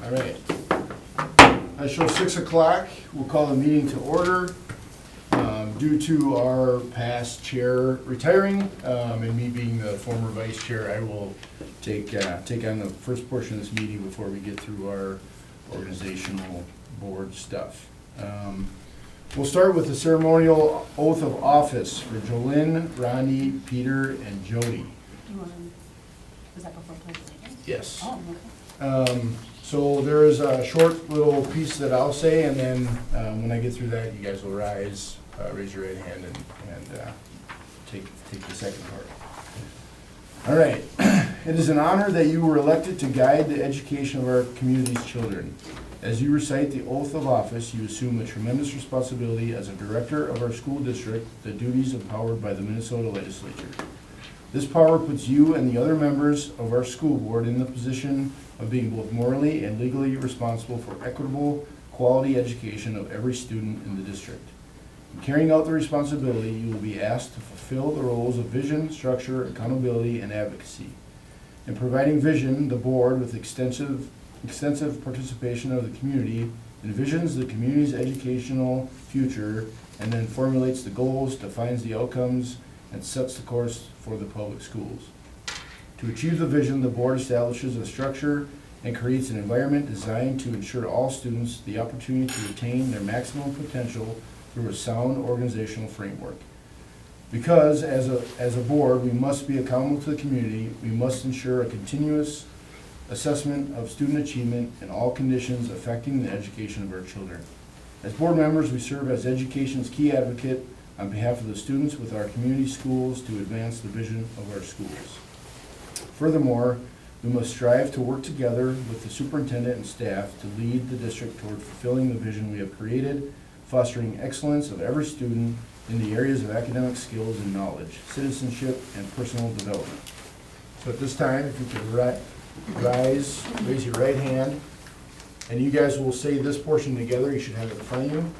All right. I show 6 o'clock. We'll call the meeting to order. Due to our past chair retiring, and me being the former vice chair, I will take on the first portion of this meeting before we get through our organizational board stuff. We'll start with the ceremonial oath of office for Jolynn, Ronnie, Peter, and Jody. Was that before pledge allegiance? Yes. Oh, okay. So there is a short little piece that I'll say, and then when I get through that, you guys will rise, raise your right hand, and take the second part. All right. It is an honor that you were elected to guide the education of our community's children. As you recite the oath of office, you assume a tremendous responsibility as a director of our school district, the duties empowered by the Minnesota legislature. This power puts you and the other members of our school board in the position of being both morally and legally responsible for equitable, quality education of every student in the district. In carrying out the responsibility, you will be asked to fulfill the roles of vision, structure, accountability, and advocacy. In providing vision, the board, with extensive participation of the community, envisions the community's educational future and then formulates the goals, defines the outcomes, and sets the course for the public schools. To achieve the vision, the board establishes a structure and creates an environment designed to ensure all students the opportunity to attain their maximum potential through a sound organizational framework. Because as a board, we must be accountable to the community, we must ensure a continuous assessment of student achievement in all conditions affecting the education of our children. As board members, we serve as education's key advocate on behalf of the students with our community schools to advance the vision of our schools. Furthermore, we must strive to work together with the superintendent and staff to lead the district toward fulfilling the vision we have created, fostering excellence of every student in the areas of academic skills and knowledge, citizenship, and personal development. So at this time, if you could raise your right hand, and you guys will say this portion together. You should have it in front of you.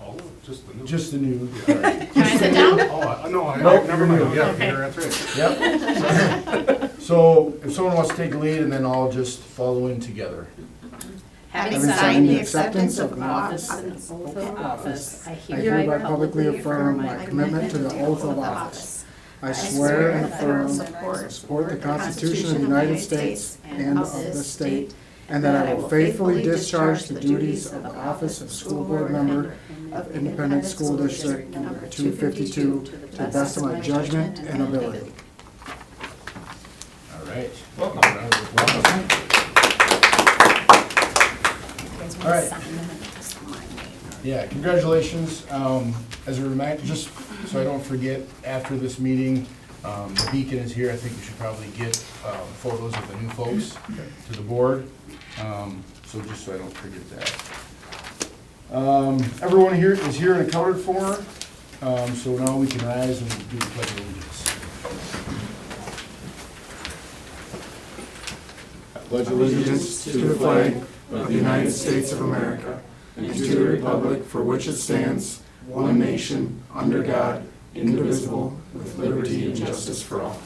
Oh, just the new. Just the new. Can I sit down? Oh, no, Nope, never mind. Yeah, Okay. that's right. Yep. So if someone wants to take the lead, and then I'll just follow in together. Having signed the acceptance of office and oath of office, I hereby publicly affirm my commitment to the oath of office. I swear and affirm to support the Constitution of the United States and of the state, and that I will faithfully discharge the duties of the office of school board member of Independent School District Number 252 to the best of my judgment and ability. All right. Welcome. Welcome. All right. Yeah, congratulations. As a reminder, just so I don't forget, after this meeting, the beacon is here. I think we should probably get photos of the new folks to the board. So just so I don't forget that. Everyone here is here and accounted for. So now we can rise and do the pledge of allegiance. I pledge allegiance to the flag of the United States of America and to the republic for which it stands, one nation, under God, indivisible, with liberty and justice for all.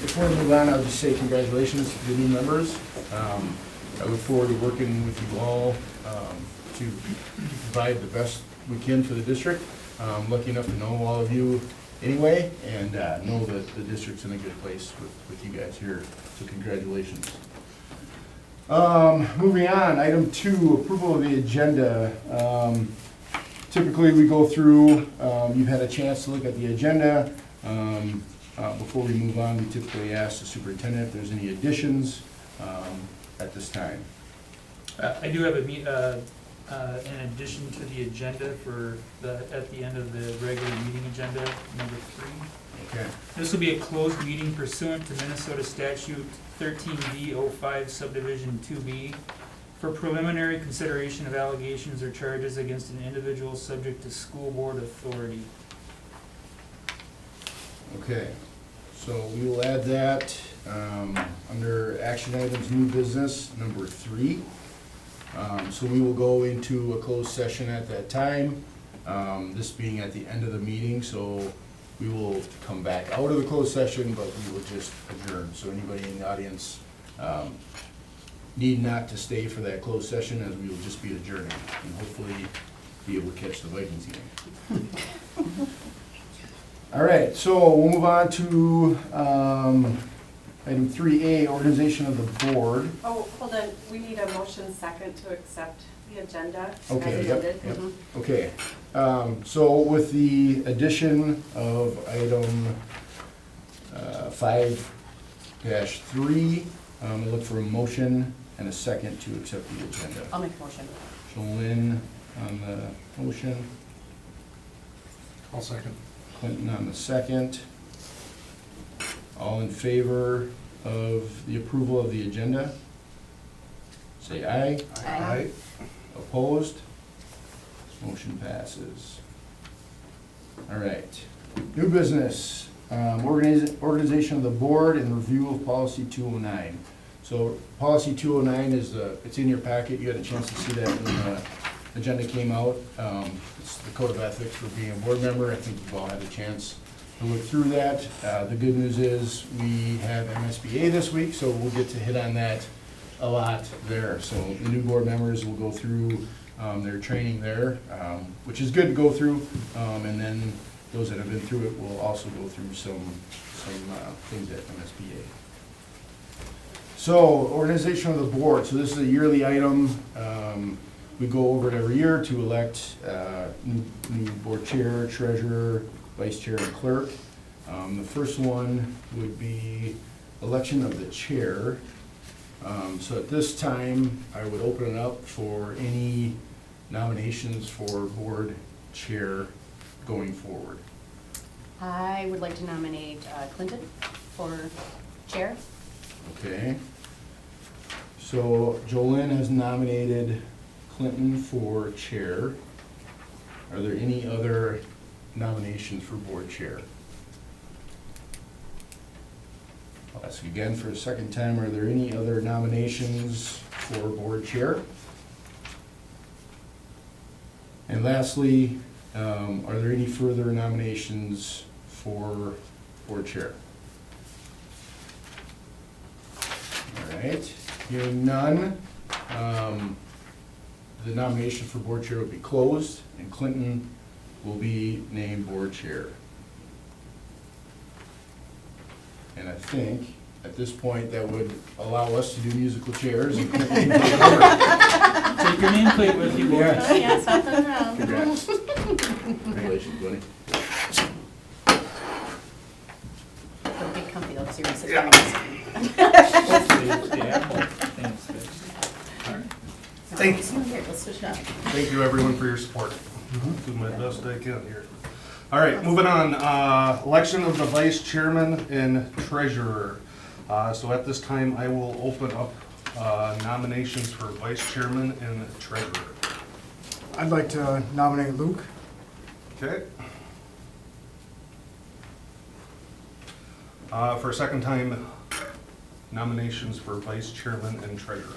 Before we move on, I'll just say congratulations to the new members. I look forward to working with you all to provide the best we can for the district. I'm lucky enough to know all of you anyway, and know that the district's in a good place with you guys here, so congratulations. Moving on, item 2, approval of the agenda. Typically we go through, you've had a chance to look at the agenda. Before we move on, we typically ask the superintendent if there's any additions at this time. I do have an addition to the agenda for at the end of the regular meeting agenda, number 3. Okay. This will be a closed meeting pursuant to Minnesota Statute 13B05 Subdivision 2B for preliminary consideration of allegations or charges against an individual subject to school board authority. Okay, so we will add that under action items, new business, number 3. So we will go into a closed session at that time, this being at the end of the meeting, so we will come back out of the closed session, but we will just adjourn. So anybody in the audience need not to stay for that closed session, as we will just be adjourning and hopefully be able to catch the Vikings game. All right, so we'll move on to item 3A, organization of the board. Oh, hold on, we need a motion second to accept the agenda as Okay, yep, amended. yep. Mhm. Okay, so with the addition of item 5-3, I look for a motion and a second to accept the agenda. I'll make a motion. Jolynn on the motion, I'll second. Clinton on the second. All in favor of the approval of the agenda? Say aye. Aye. Opposed? Motion passes. All right. New business, organization of the board and review of policy 209. So policy 209 is, it's in your packet, you had a chance to see that when the agenda came out. It's the code of ethics for being a board member. I think you've all had a chance to look through that. The good news is we have MSBA this week, so we'll get to hit on that a lot there. So the new board members will go through their training there, which is good to go through. And then those that have been through it will also go through some things at MSBA. So, organization of the board, so this is a yearly item. We go over it every year to elect new board chair, treasurer, vice chair, and clerk. The first one would be election of the chair. So at this time, I would open it up for any nominations for board chair going forward. I would like to nominate Clinton for chair. Okay. So Jolynn has nominated Clinton for chair. Are there any other nominations for board chair? I'll ask again for a second time. Are there any other nominations for board chair? And lastly, are there any further nominations for board chair? All right, hearing none, the nomination for board chair will be closed, and Clinton will be named board chair. And I think, at this point, that would allow us to do musical chairs. And Clinton can take over. Take your nameplate with you, boys. Yeah. Yeah, swap them around. Congrats. Congratulations, buddy. They'll be comfy though, because you're gonna sit Yeah. down. Hopefully, the Apple thing's fixed. All right. Thank you. Here, let's switch it up. Thank you, everyone, for your support. Do my best I can here. All right, moving on, election of the vice chairman and treasurer. So at this time, I will open up nominations for vice chairman and treasurer. I'd like to nominate Luke. Okay? For a second time, nominations for vice chairman and treasurer.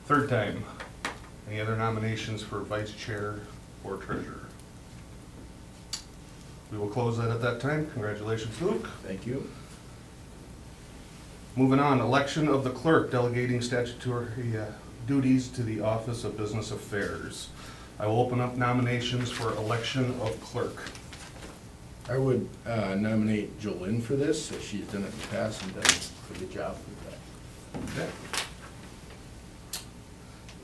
Third time, any other nominations for vice chair or treasurer? We will close that at that time. Congratulations, Luke. Thank you. Moving on, election of the clerk delegating statutory duties to the Office of Business Affairs. I will open up nominations for election of clerk. I would nominate Jolynn for this, as she's done it in the past and done a good job with that. Okay.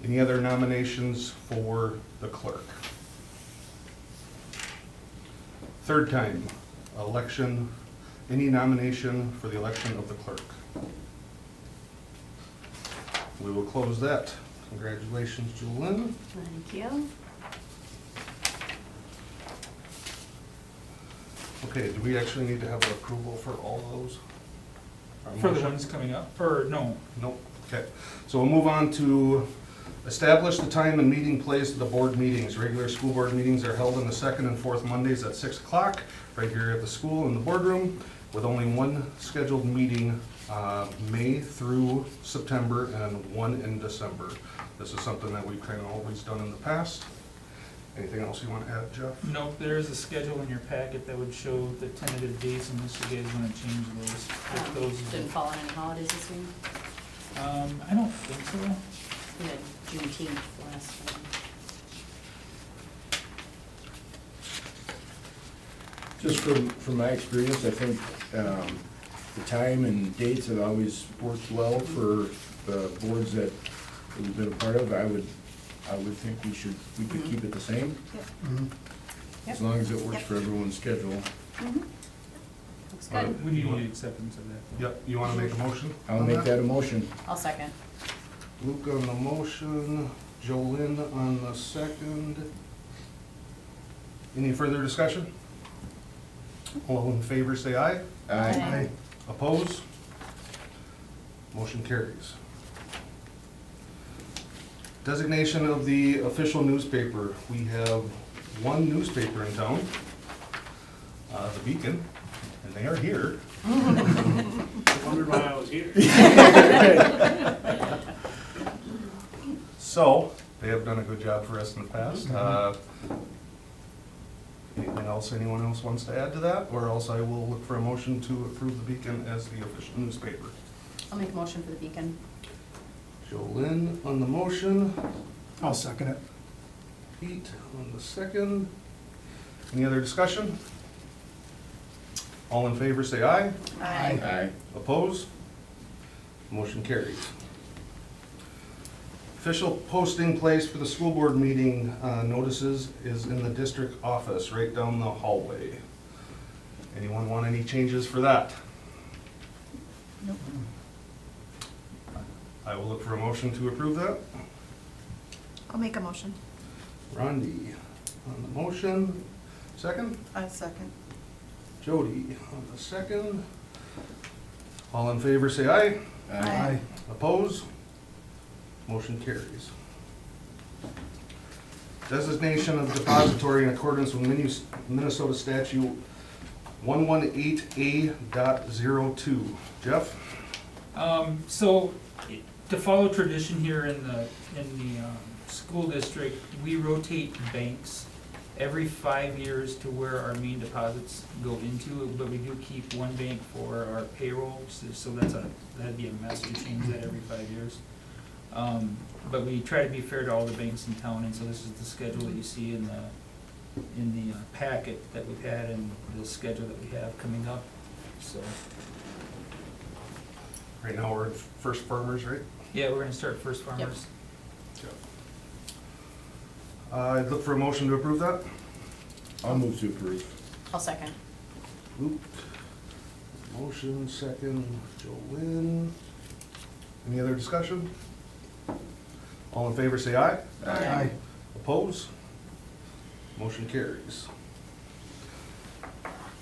Any other nominations for the clerk? Third time, election, any nomination for the election of the clerk? We will close that. Congratulations, Jolynn. Thank you. Okay, do we actually need to have an approval for all of those? Our For the motion? ones coming up, or no? Nope, okay. So we'll move on to establish the time and meeting place of the board meetings. Regular school board meetings are held on the second and fourth Mondays at 6 o'clock, right here at the school in the boardroom, with only one scheduled meeting, May through September and one in December. This is something that we've kind of always done in the past. Anything else you want to add, Jeff? Nope, there is a schedule in your packet that would show the tentative dates unless you guys wanna change those. If those, Didn't fall on any holidays this week. I don't think so. We had Juneteenth last time. Just from my experience, I think the time and dates have always worked well for the boards that we've been a part of. I would think we could keep it the same, Mhm. as long as it works for everyone's schedule. Looks good. We need the acceptance of that. Yep, you want to make a motion? I'll make that a motion. I'll second. Luke on the motion, Jolynn on the second. Any further discussion? All in favor, say aye. Aye. Oppose? Motion carries. Designation of the official newspaper. We have one newspaper in town, the Beacon, and they are here. Wondered why I was here. So, they have done a good job for us in the past. Anything else anyone else wants to add to that? Or else I will look for a motion to approve the Beacon as the official newspaper. I'll make a motion for the Beacon. Jolynn on the motion, I'll second it. Pete on the second. Any other discussion? All in favor, say aye. Aye. Oppose? Motion carries. Official posting place for the school board meeting notices is in the district office, right down the hallway. Anyone want any changes for that? Nope. I will look for a motion to approve that. I'll make a motion. Rondi on the motion. Second? A second. Jody on the second. All in favor, say aye. Aye. Oppose? Motion carries. Designation of depository in accordance with Minnesota statute 118A.02. Jeff? So, to follow tradition here in the school district, we rotate banks every 5 years to where our main deposits go into, but we do keep one bank for our payroll, so that'd be a mess to change that every 5 years. But we try to be fair to all the banks in town, and so this is the schedule that you see in the packet that we've had and the schedule that we have coming up, so. Right now, we're at First Farmers, right? Yeah, we're gonna start First Farmers. I'd look for a motion to approve that. I'll move to approve. I'll second. Luke. Motion, second, Jolynn. Any other discussion? All in favor, say aye. Aye. Oppose? Motion carries.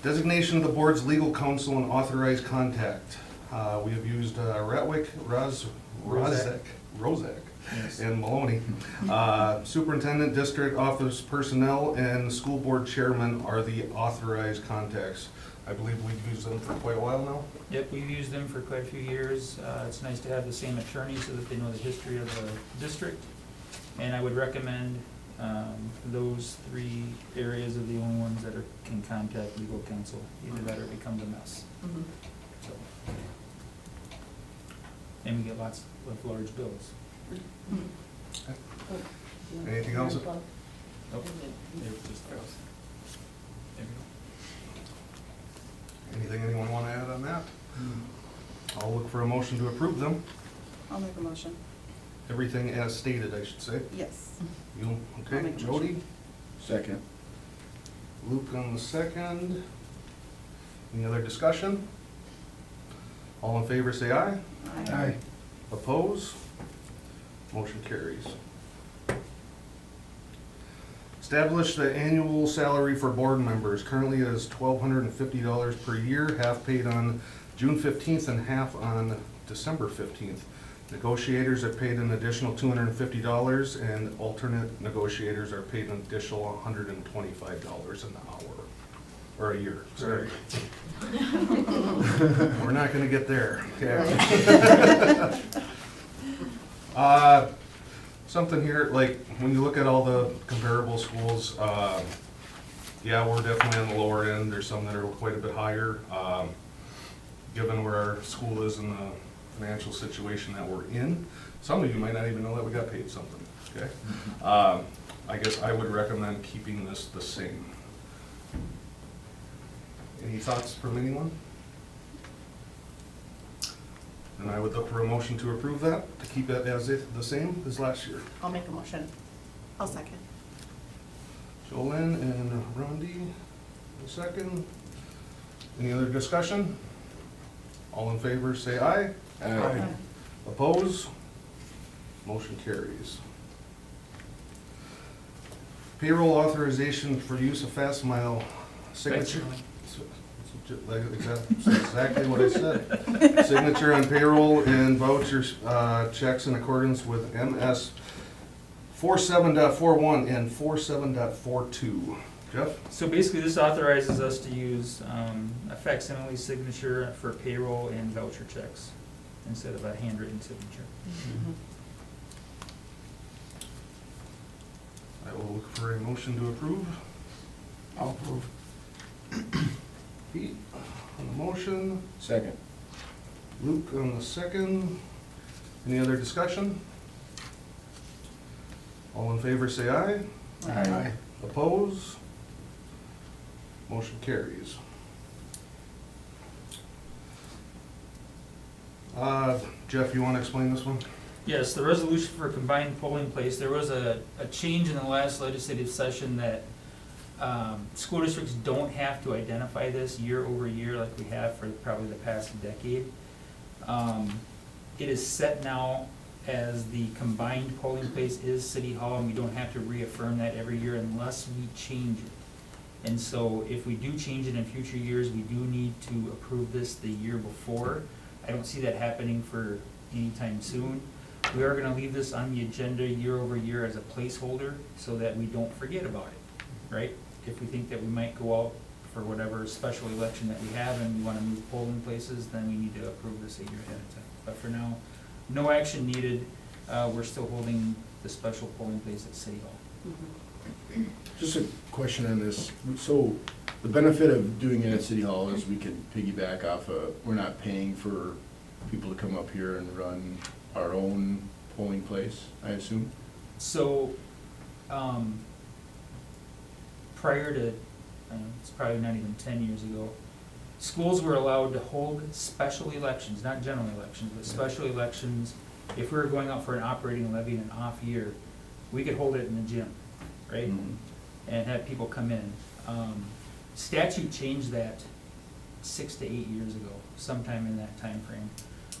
Designation of the board's legal counsel and authorized contact. We have used Ratwick, Rozak, Yes. and Maloney. Superintendent, district office personnel, and the school board chairman are the authorized contacts. I believe we've used them for quite a while now. Yep, we've used them for quite a few years. It's nice to have the same attorney so that they know the history of the district. And I would recommend those 3 areas are the only ones that can contact legal counsel. Either that or it becomes a mess. Mhm. So. And we get lots of large bills. Anything else? Nope. They're just gross. There we go. Anything anyone want to add on that? I'll look for a motion to approve them. I'll make a motion. Everything as stated, I should say. Yes. You, I'll okay, make a Jody? Second. Luke on the second. Any other discussion? All in favor, say aye. Aye. Oppose? Motion carries. Establish the annual salary for board members. Currently it is $1,250 per year, half paid on June 15th and half on December 15th. Negotiators are paid an additional $250, and alternate negotiators are paid an additional $125 an hour, or a year, sorry. We're not gonna get there. Okay. something here, like, when you look at all the comparable schools, yeah, we're definitely on the lower end. There's some that are quite a bit higher. Given where our school is in the financial situation that we're in, some of you might not even know that we got paid something, okay? I guess I would recommend keeping this the same. Any thoughts from anyone? And I would look for a motion to approve that, to keep it as the same as last year. I'll make a motion. I'll second. Jolynn and Rondi, a second. Any other discussion? All in favor, say aye. Aye. Oppose? Motion carries. Payroll authorization for use of Fast Mile signature. That's exactly what I said. Signature on payroll and vouchers, checks in accordance with MS 47.41 and 47.42. Jeff? So basically, this authorizes us to use a facsimile signature for payroll and voucher checks instead of a handwritten signature. I will look for a motion to approve. I'll approve. Pete on the motion, Second. Luke on the second. Any other discussion? All in favor say aye. Aye. Oppose? Motion carries. Jeff, you want to explain this one? Yes, the resolution for combined polling place, there was a change in the last legislative session that school districts don't have to identify this year over year like we have for probably the past decade. It is set now as the combined polling place is City Hall, and we don't have to reaffirm that every year unless we change it. And so if we do change it in future years, we do need to approve this the year before. I don't see that happening for any time soon. We are gonna leave this on the agenda year over year as a placeholder so that we don't forget about it, right? If we think that we might go out for whatever special election that we have and we wanna move polling places, then we need to approve this a year ahead of time. But for now, no action needed. We're still holding the special polling place at City Hall. Just a question on this. So the benefit of doing it at City Hall is we can piggyback off we're not paying for people to come up here and run our own polling place, I assume? So, prior to, it's probably not even 10 years ago, schools were allowed to hold special elections, not general elections, but special elections. If we were going out for an operating levy in an off year, we could hold it in the gym, right? Mhm. And have people come in. Statute changed that 6 to 8 years ago, sometime in that time frame,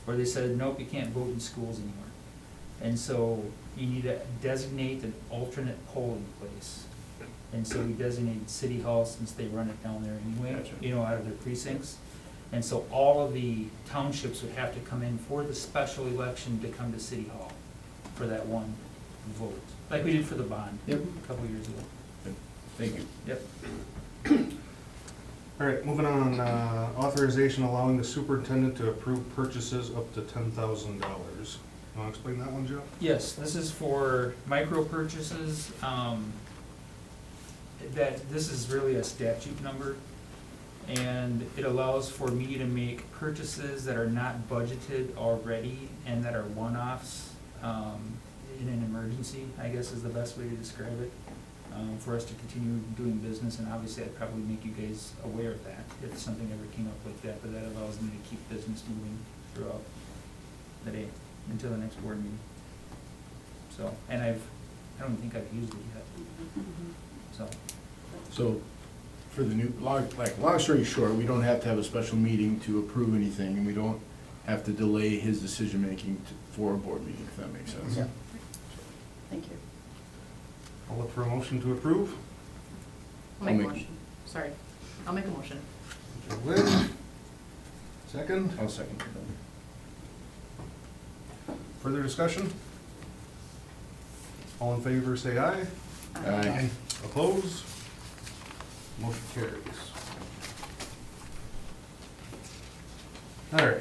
where they said, nope, you can't vote in schools anymore. And so you need to designate an alternate polling place. And so we designated City Hall since they run it down there anyway, Gotcha. you know, out of their precincts. And so all of the townships would have to come in for the special election to come to City Hall for that one vote, like we did for the bond Yep. a couple years ago. Thank you. Yep. All right, moving on, authorization allowing the superintendent to approve purchases up to $10,000. You want to explain that one, Jeff? Yes, this is for micro purchases. That this is really a statute number, and it allows for me to make purchases that are not budgeted already and that are one-offs in an emergency, I guess is the best way to describe it, for us to continue doing business. And obviously, I'd probably make you guys aware of that if something ever came up like that, but that allows me to keep business moving throughout the day until the next board meeting. So, and I don't think I've used it yet, so. So for the new, long story short, we don't have to have a special meeting to approve anything, and we don't have to delay his decision-making for a board meeting, if that makes sense. Yeah. Thank you. I'll look for a motion to approve. I'll make a I'll make- motion. Sorry. I'll make a motion. Jolynn, second. I'll second. Further discussion? All in favor, say aye. Aye. Oppose? Motion carries. All right.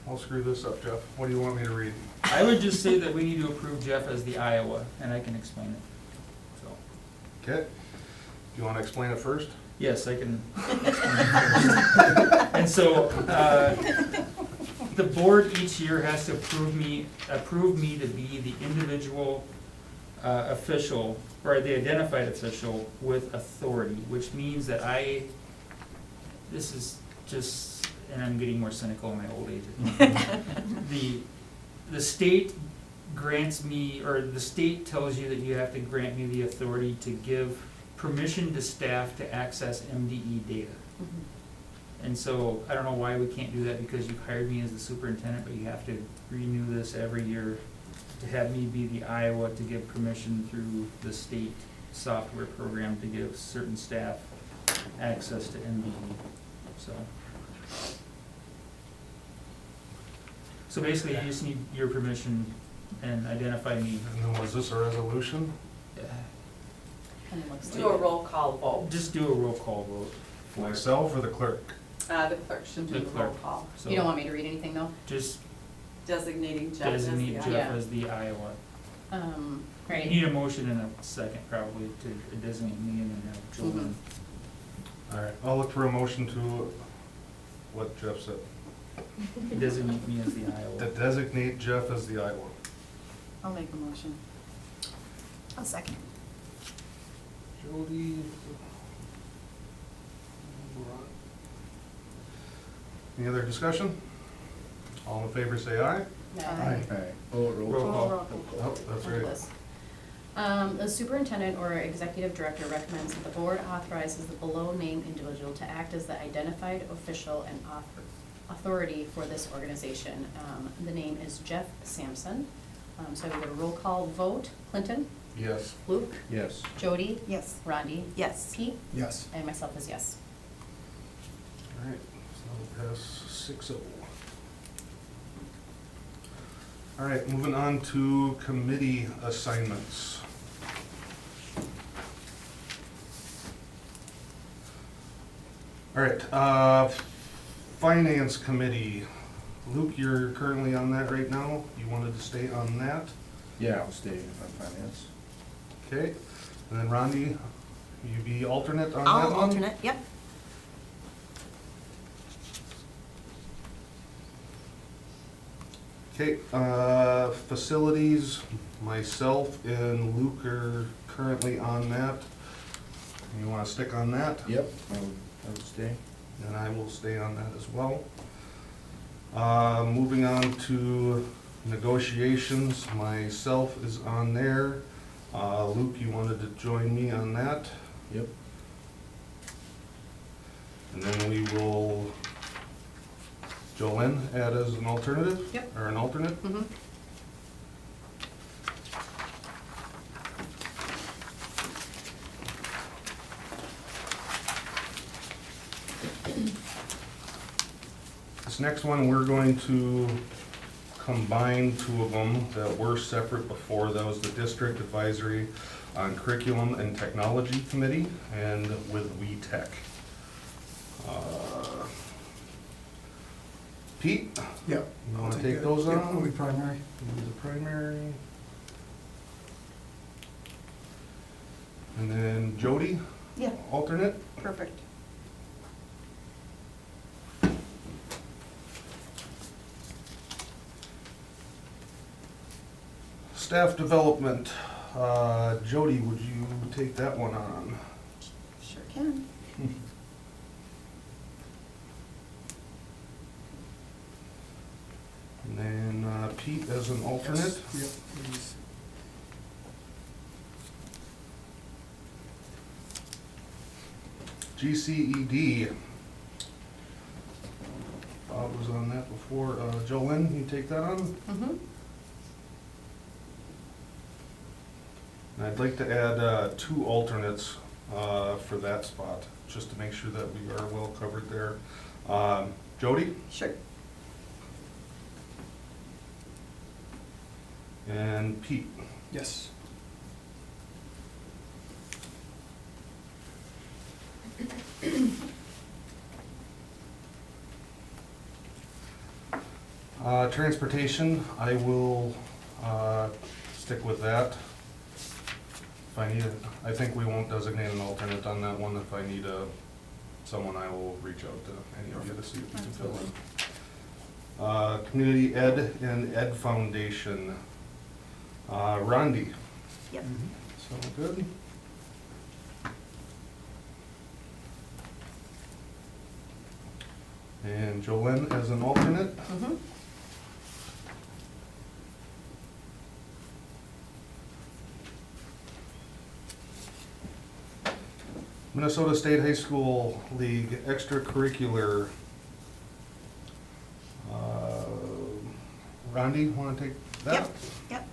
I'll screw this up, Jeff. What do you want me to read? I would just say that we need to approve Jeff as the Iowa, and I can explain it. So, Okay. Do you want to explain it first? yes, I can explain it first. And so, the board each year has to approve me to be the individual official, or the identified official with authority, which means that this is just, and I'm getting more cynical in my old age. The state grants me, or the state tells you that you have to grant me the authority to give permission to staff to access MDE data. And so, I don't know why we can't do that, because you've hired me as the superintendent, but you have to renew this every year to have me be the Iowa to give permission through the state software program to give certain staff access to MDE, so. So basically, you just need your permission and identify me. And then was this a resolution? Kind of looks Do a like. roll call vote. Just do a roll call vote. For myself or the clerk? The clerk should do The the roll clerk. call, So You don't want me to read anything though? just designating Jeff as the designate Jeff Yeah. as the Iowa. You Right. need a motion and a second probably to designate me and then have Joel. All right, I'll look for a motion to what Jeff said. Designate me as the To Iowa. designate Jeff as the Iowa. I'll make a motion. I'll second. Jody. Any other discussion? All in favor say aye. Aye. Oh, roll Roll call. call. Oh, that's right. The superintendent or executive director recommends that the board authorizes the below-named individual to act as the identified official and authority for this organization. The name is Jeff Sampson. So I would get a roll call vote. Clinton? Yes. Luke? Yes. Jody? Yes. Rondi? Yes. Pete? Yes. And myself is yes. All right, so it'll pass 6-0. All right, moving on to committee assignments. All right, finance committee. Luke, you're currently on that right now. You wanted to stay on that? Yeah, I'll stay on finance. Okay, and then Rondi, you be alternate on that I'll one? alternate, yep. Okay, facilities, myself and Luke are currently on that. You wanna stick on that? Yep, I would stay. And I will stay on that as well. Moving on to negotiations, myself is on there. Luke, you wanted to join me on that? Yep. And then we will, Jolene add as an alternative? Yep. Or an alternate? Mm-hmm. This next one, we're going to combine two of them that were separate before. That was the District Advisory on Curriculum and Technology Committee and with WeTech. Pete, Yep. you wanna I'll take it. those Yep, on? I'll be primary. Do the primary. And then Jody, Yeah, alternate. perfect. Staff development, Jody, would you take that one on? Sure can. And then Pete as an alternate. Yep, please. GCED. Bob was on that before. Jolene, you take that on? Mm-hmm. And I'd like to add two alternates for that spot, just to make sure that we are well covered there. Jody Sure. and Pete. Yes. Transportation, I will stick with that. If I need it, I think we won't designate an alternate on that one. If I need someone, I will reach out to any of you to see if you can fill in. Community Ed and Ed Foundation. Rondi. Yep. So good. And Jolene as an alternate. Mhm. Minnesota State High School League extracurricular. Rondi, want to take that? Yep, yep.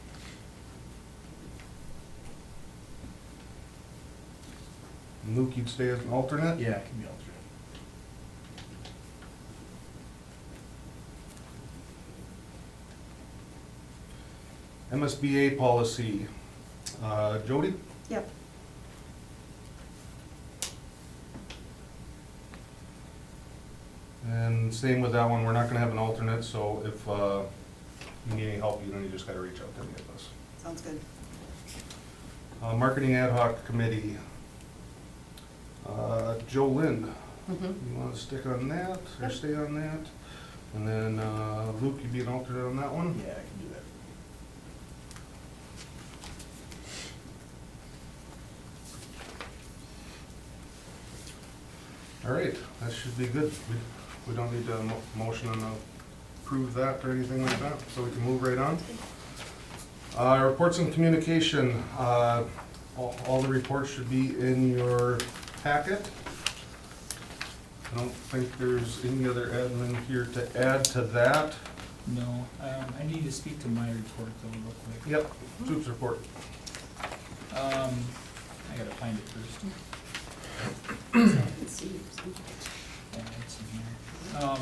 And Luke, you'd stay as an alternate? Yeah, it can be alternate. MSBA policy. Jody? Yep. And same with that one, we're not gonna have an alternate, so if you need any help, you just gotta reach out to any of us. Sounds good. Marketing Ad Hoc Committee. Jolene, Mhm. you wanna stick on that, or Yep. stay on that? And then Luke, you'd be an alternate on that one? Yeah, I can do that. All right, that should be good. We don't need a motion to approve that or anything like that, so we can move right on. Reports and communication, all the reports should be in your packet. I don't think there's any other admin here to add to that. No, I need to speak to my report though real quick. Yep, Swoop's report. I gotta find it first. Yeah, it's in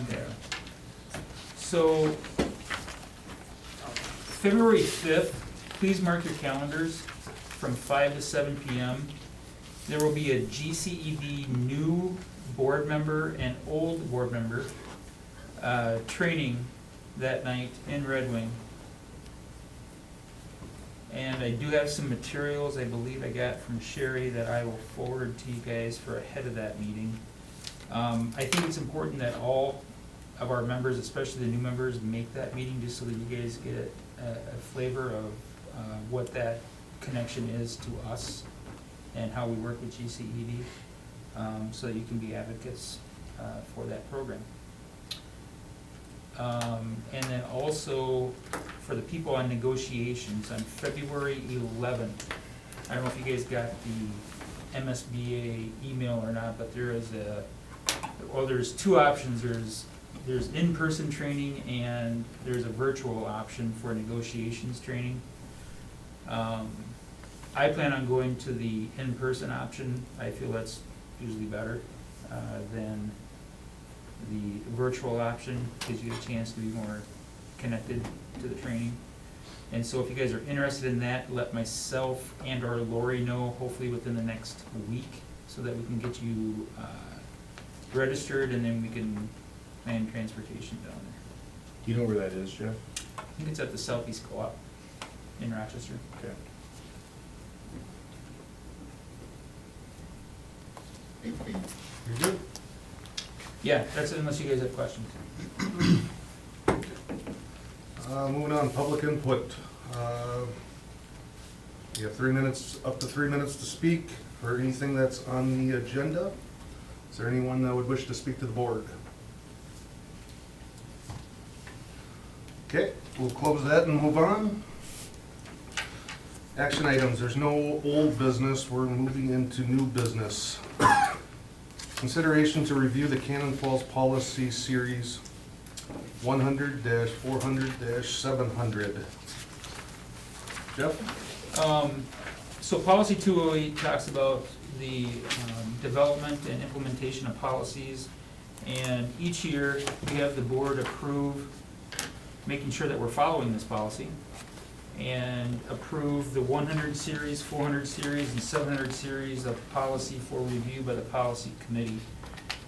here. So, February 5th, please mark your calendars from 5 to 7 p.m. There will be a GCED new board member and old board member training that night in Red Wing. And I do have some materials I believe I got from Sherry that I will forward to you guys for ahead of that meeting. I think it's important that all of our members, especially the new members, make that meeting just so that you guys get a flavor of what that connection is to us and how we work with GCED, so that you can be advocates for that program. And then also for the people on negotiations on February 11th. I don't know if you guys got the MSBA email or not, but there is there's two options. There's in-person training and there's a virtual option for negotiations training. I plan on going to the in-person option. I feel that's usually better than the virtual option, gives you a chance to be more connected to the training. And so if you guys are interested in that, let myself and or Lori know, hopefully within the next week, so that we can get you registered and then we can plan transportation down there. Do you know where that is, Jeff? I think it's at the Southeast Co-op in Rochester. Okay. You're good? Yeah, that's it, unless you guys have questions. Moving on, public input. You have 3 minutes, up to 3 minutes to speak for anything that's on the agenda. Is there anyone that would wish to speak to the board? Okay, we'll close that and move on. Action items, there's no old business, we're moving into new business. Consideration to review the Cannon Falls Policy Series 100-400-700. Jeff? So policy 208 talks about the development and implementation of policies. And each year, we have the board approve, making sure that we're following this policy, and approve the 100 series, 400 series, and 700 series of policy for review by the policy committee.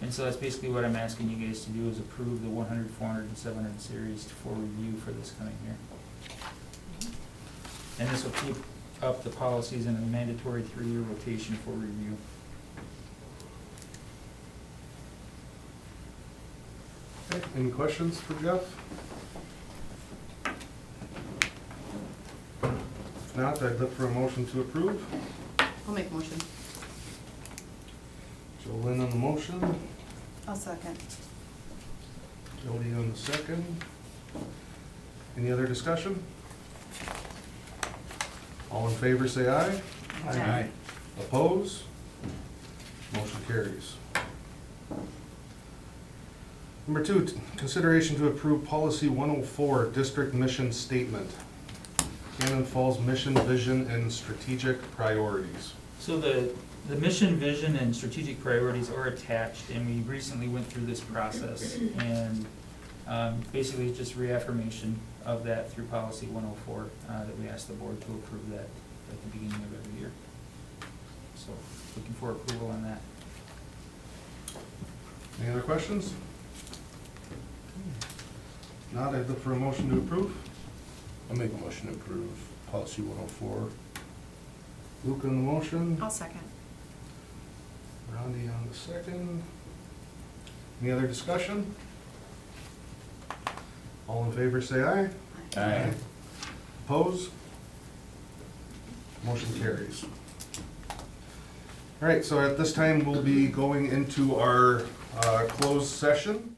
And so that's basically what I'm asking you guys to do, is approve the 100, 400, and 700 series for review for this coming year. And this will keep up the policies in a mandatory 3-year rotation for review. Okay, any questions for Jeff? If not, I'd look for a motion to approve. I'll make a motion. Jolynn on the motion, I'll second. Jody on the second. Any other discussion? All in favor, say aye. Aye. Oppose? Motion carries. Number 2, consideration to approve policy 104, district mission statement. Cannon Falls mission, vision, and strategic priorities. So the mission, vision, and strategic priorities are attached, and we recently went through this process. And basically, it's just reaffirmation of that through policy 104, that we asked the board to approve that at the beginning of every year. So looking for approval on that. Any other questions? If not, I'd look for a motion to approve. I'll make a motion to approve policy 104. Luke on the motion, I'll second. Rondi on the second. Any other discussion? All in favor, say aye. Aye. Oppose? Motion carries. All right, so at this time, we'll be going into our closed session.